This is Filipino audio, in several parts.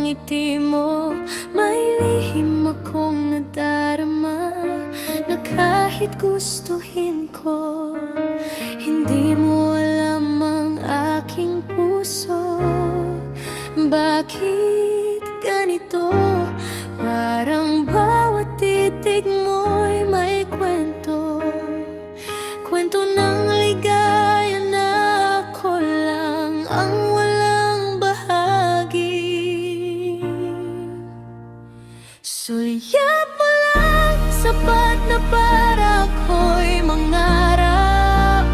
ngiti mo. May lihim akong nadarama na kahit gustuhin ko, hindi mo alam ang aking puso. Bakit ganito? Parang bawat titig mo'y may kwento. Kwento ng ligaya na ako lang ang walang bahagi. Sulyap mo lang, sapat na para ako'y mangarap.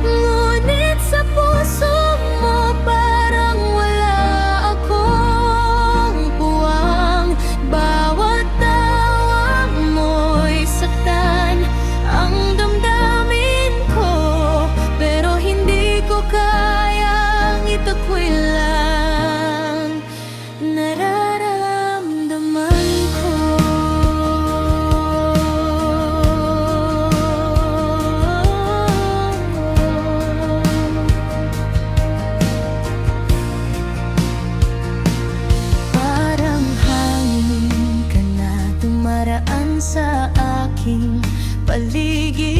Ngunit sa puso mo parang wala akong puwang. Bawat tawa mo'y saktan ang damdamin ko, pero hindi ko kayang itakwil lang nararamdaman ko. Parang hangin ka na dumaraan sa aking paligid.